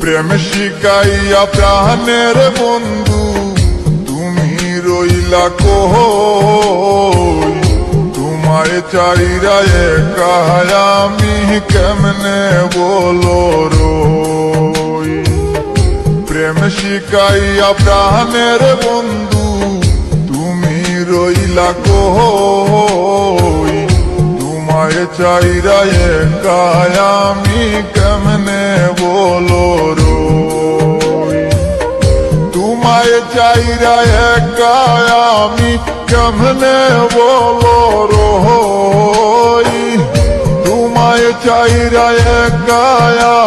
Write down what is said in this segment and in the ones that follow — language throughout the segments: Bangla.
প্রেম শিখাইয়া প্রাণের বন্ধু তুমি রইলা কই, তোমায় চাইরা একা আমি কেমনে বলো রই। প্রেম শিখাইয়া প্রাণের বন্ধু তুমি রইলা কই, তোমায় চাইরা একা আমি কেমনে বলো রই। তোমায় চাইরা একা আমি কেমনে বলো রই। তোমায় চাইরা একা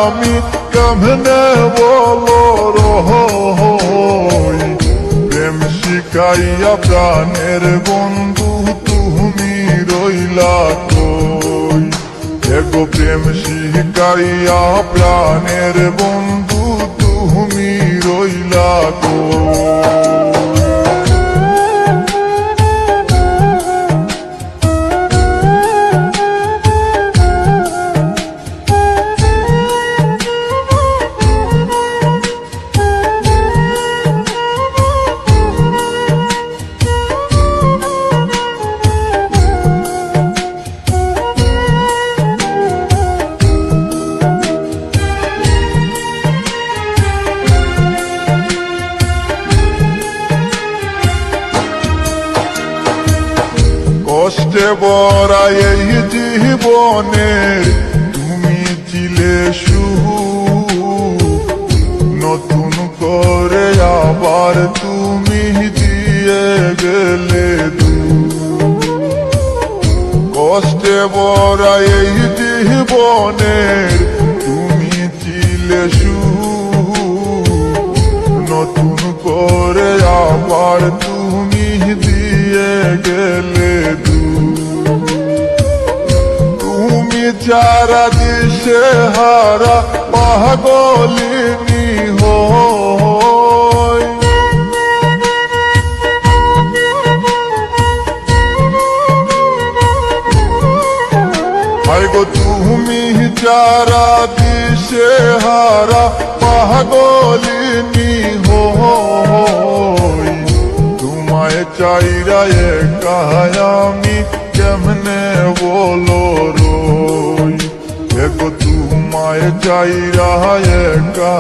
আমি কেমনে বলো রই। প্রেম শিখাইয়া প্রাণের বন্ধু তুমি রইলা কই, এগো প্রেম শিখাইয়া প্রাণের বন্ধু তুমি রইলা কই। কষ্টে ভরা এই জীবনে তুমি ছিলে সুখ, নতুন করে আবার তুমি দিয়ে গেলে দুঃখ। কষ্টে ভরা এই জীবনে তুমি ছিলে সুখ, নতুন করে আবার তুমি দিয়ে গেলে দুঃখ। তুমি যারা দিশে হারা পাগলিনী হই, গো তুমি যারা দিশে হারা পাগলিনী হই, তোমায় চাইরা একা আমি কেমনে বলো রই। এগো তোমায় চাইরা একা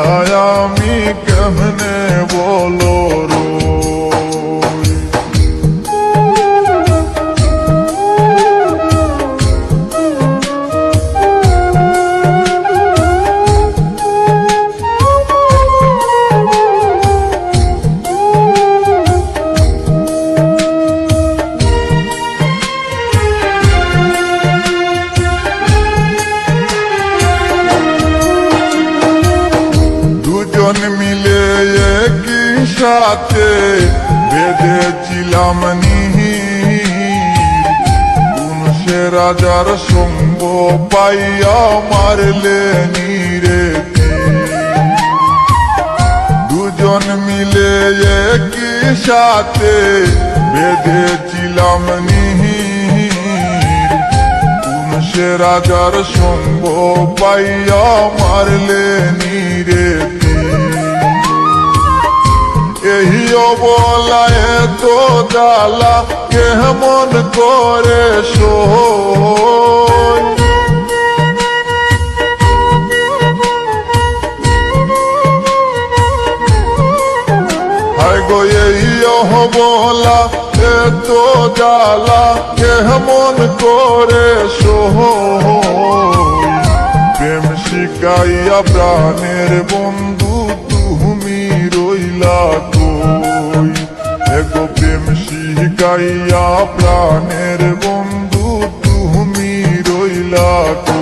আমি কেমনে বলো রই। দুজন মিলে একই সাথে বেঁধেছিলাম নীর, কোন সে রাজার সঙ্গ পাইয়া মারলে নীরে তীর। দুজন মিলে একই সাথে বেঁধেছিলাম নীর, কোন সে রাজার সঙ্গ পাইয়া মারলে নীরে তীর। এই অবলায় তো জ্বালা কেমন করে সই, হায় গো এই অবলা এত জ্বালা কেমন করে সই। প্রেম শিখাইয়া প্রাণের বন্ধু তুমি রইলা কই, এগো প্রেম শিখাইয়া প্রাণের বন্ধু তুমি রইলা কই।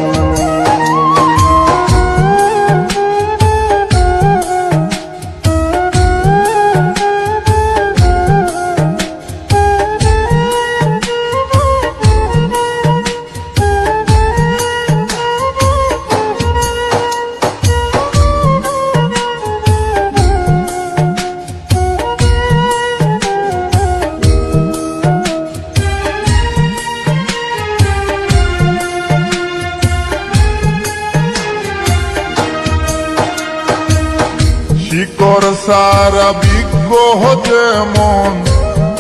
শিকড় সারা বিগ্রহ যেমন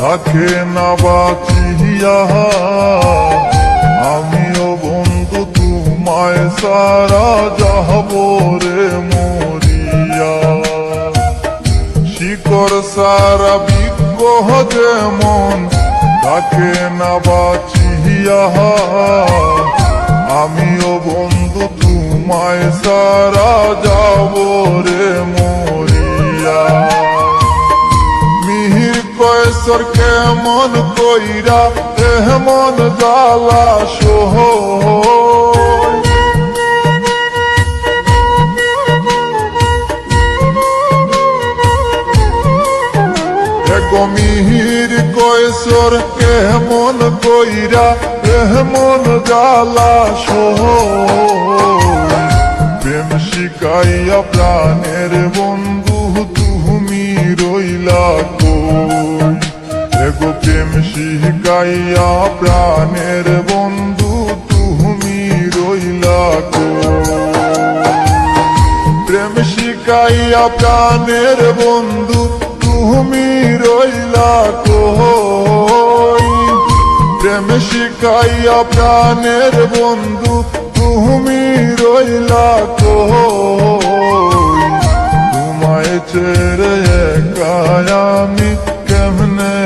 তাকে না বাঁচিয়া, আমিও বন্ধু তোমায় সারা যাব রে মরিয়া। শিকড় সারা বিগ্রহ যেমন তাকে না বাঁচিয়া, আমিও বন্ধু তোমায় সারা যাব রে মরিয়া। মিহির কয়েসর কেমন কইরা এমন জ্বালা সহ, মিহির কয়েসর কেমন কইরা এমন জ্বালা সহ, প্রেম শিখাইয়া প্রাণের বন্ধু তুমি রইলা কই। এগো প্রেম শিখাইয়া প্রাণের বন্ধু তুমি রইলা কই। প্রেম শিখাইয়া প্রাণের বন্ধু তুমি রইলা কই। প্রেম শিখাইয়া প্রাণের বন্ধু তুমি রইলা কই। তোমায় ছেড়ে একা আমি কেমনে